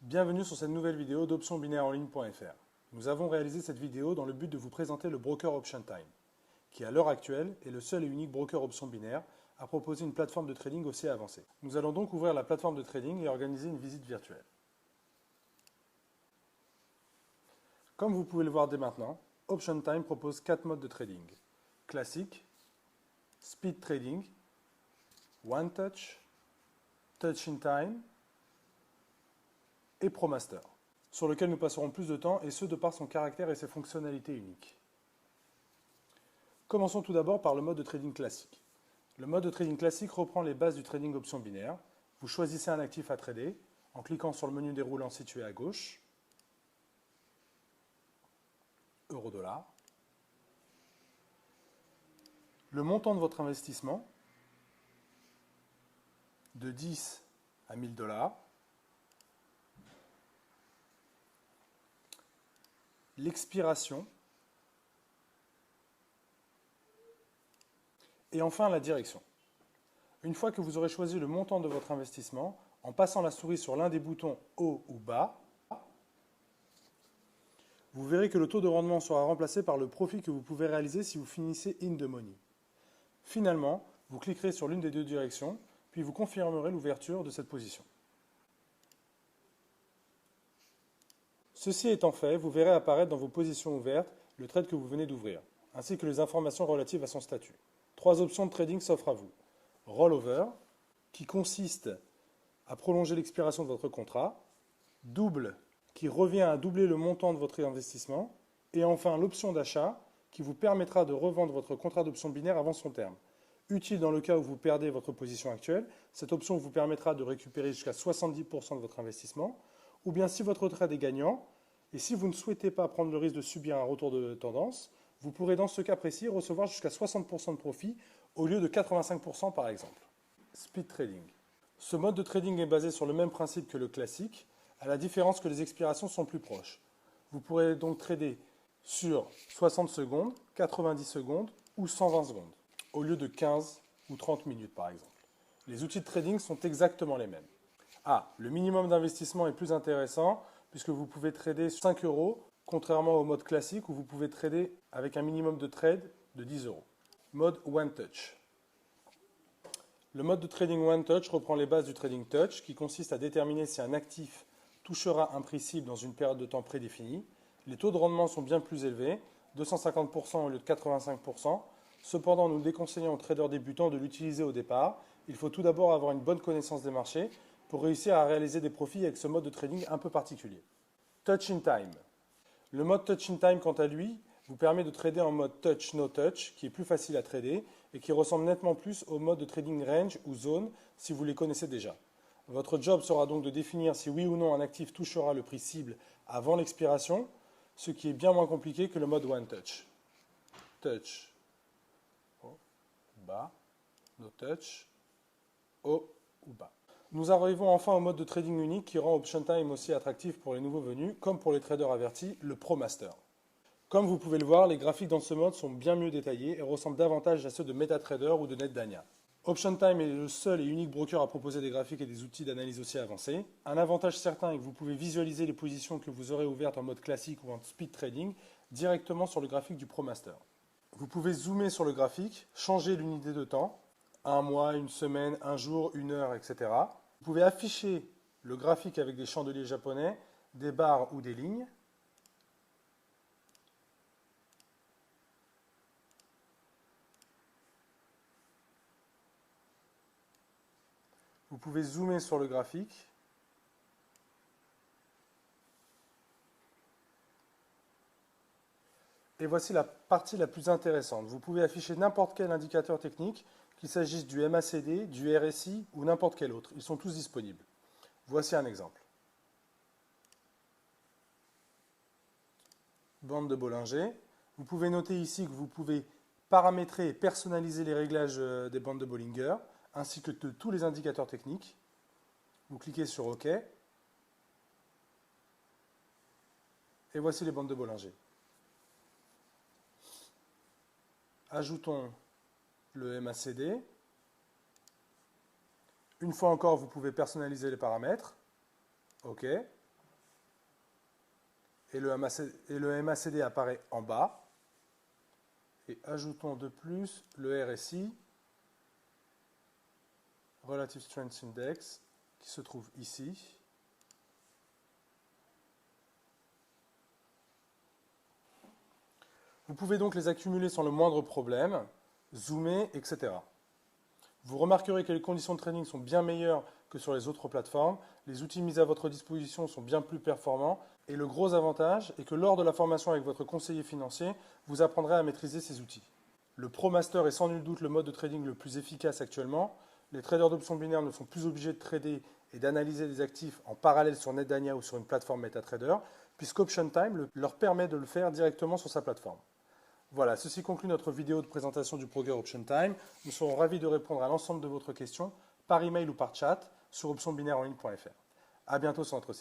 Bienvenue sur cette nouvelle vidéo d'optionsbinaireenligne.fr. Nous avons réalisé cette vidéo dans le but de vous présenter le broker OptionTime, qui à l'heure actuelle est le seul et unique broker option binaire à proposer une plateforme de trading aussi avancée. Nous allons donc ouvrir la plateforme de trading et organiser une visite virtuelle. Comme vous pouvez le voir dès maintenant, OptionTime propose 4 modes de trading. Classique, Speed Trading, One Touch, Touch in Time et ProMaster, sur lequel nous passerons plus de temps, et ce de par son caractère et ses fonctionnalités uniques. Commençons tout d'abord par le mode de trading classique. Le mode de trading classique reprend les bases du trading option binaire. Vous choisissez un actif à trader en cliquant sur le menu déroulant situé à gauche, euro-dollar, le montant de votre investissement, de 10 à 1000 $, l'expiration, et enfin la direction. Une fois que vous aurez choisi le montant de votre investissement, en passant la souris sur l'un des boutons haut ou bas, vous verrez que le taux de rendement sera remplacé par le profit que vous pouvez réaliser si vous finissez in the money. Finalement, vous cliquerez sur l'une des deux directions, puis vous confirmerez l'ouverture de cette position. Ceci étant fait, vous verrez apparaître dans vos positions ouvertes le trade que vous venez d'ouvrir, ainsi que les informations relatives à son statut. 3 options de trading s'offrent à vous. Rollover, qui consiste à prolonger l'expiration de votre contrat. Double, qui revient à doubler le montant de votre investissement. Et enfin, l'option d'achat, qui vous permettra de revendre votre contrat d'option binaire avant son terme. Utile dans le cas où vous perdez votre position actuelle, cette option vous permettra de récupérer jusqu'à 70% de votre investissement. Ou bien si votre trade est gagnant, et si vous ne souhaitez pas prendre le risque de subir un retour de tendance, vous pourrez dans ce cas précis recevoir jusqu'à 60% de profit au lieu de 85% par exemple. Speed Trading. Ce mode de trading est basé sur le même principe que le classique, à la différence que les expirations sont plus proches. Vous pourrez donc trader sur 60 secondes, 90 secondes ou 120 secondes, au lieu de 15 ou 30 minutes par exemple. Les outils de trading sont exactement les mêmes. Le minimum d'investissement est plus intéressant puisque vous pouvez trader 5 €, contrairement au mode classique où vous pouvez trader avec un minimum de trade de 10 €. Mode One Touch. Le mode de trading One Touch reprend les bases du trading Touch qui consiste à déterminer si un actif touchera un prix cible dans une période de temps prédéfinie. Les taux de rendement sont bien plus élevés, 250% au lieu de 85%. Cependant, nous déconseillons aux traders débutants de l'utiliser au départ. Il faut tout d'abord avoir une bonne connaissance des marchés pour réussir à réaliser des profits avec ce mode de trading un peu particulier. Touch in Time. Le mode Touch in Time, quant à lui, vous permet de trader en mode Touch No Touch, qui est plus facile à trader et qui ressemble nettement plus au mode de trading Range ou Zone si vous les connaissez déjà. Votre job sera donc de définir si oui ou non un actif touchera le prix cible avant l'expiration, ce qui est bien moins compliqué que le mode One Touch. Touch, haut, bas, No Touch, haut ou bas. Nous arrivons enfin au mode de trading unique qui rend OptionTime aussi attractif pour les nouveaux venus, comme pour les traders avertis, le ProMaster. Comme vous pouvez le voir, les graphiques dans ce mode sont bien mieux détaillés et ressemblent davantage à ceux de MetaTrader ou de NetDania. OptionTime est le seul et unique broker à proposer des graphiques et des outils d'analyse aussi avancés. Un avantage certain est que vous pouvez visualiser les positions que vous aurez ouvertes en mode classique ou en speed trading directement sur le graphique du ProMaster. Vous pouvez zoomer sur le graphique, changer l'unité de temps, un mois, une semaine, un jour, une heure, etc. Vous pouvez afficher le graphique avec des chandeliers japonais, des barres ou des lignes. Vous pouvez zoomer sur le graphique. Et voici la partie la plus intéressante. Vous pouvez afficher n'importe quel indicateur technique, qu'il s'agisse du MACD, du RSI ou n'importe quel autre. Ils sont tous disponibles. Voici un exemple. Bande de Bollinger. Vous pouvez noter ici que vous pouvez paramétrer et personnaliser les réglages des bandes de Bollinger, ainsi que de tous les indicateurs techniques. Vous cliquez sur OK. Et voici les bandes de Bollinger. Ajoutons le MACD. Une fois encore, vous pouvez personnaliser les paramètres. OK. et le MACD apparaît en bas. Et ajoutons de plus le RSI, Relative Strength Index, qui se trouve ici. Vous pouvez donc les accumuler sans le moindre problème, zoomer, etc. Vous remarquerez que les conditions de trading sont bien meilleures que sur les autres plateformes, les outils mis à votre disposition sont bien plus performants, et le gros avantage est que lors de la formation avec votre conseiller financier, vous apprendrez à maîtriser ces outils. Le ProMaster est sans nul doute le mode de trading le plus efficace actuellement. Les traders d'options binaires ne sont plus obligés de trader et d'analyser des actifs en parallèle sur NetDania ou sur une plateforme MetaTrader, puisqu'Option Time leur permet de le faire directement sur sa plateforme. Voilà, ceci conclut notre vidéo de présentation du Broker Option Time. Nous serons ravis de répondre à l'ensemble de votre questions par email ou par chat sur optionsbinairesenligne.fr. À bientôt sur notre site.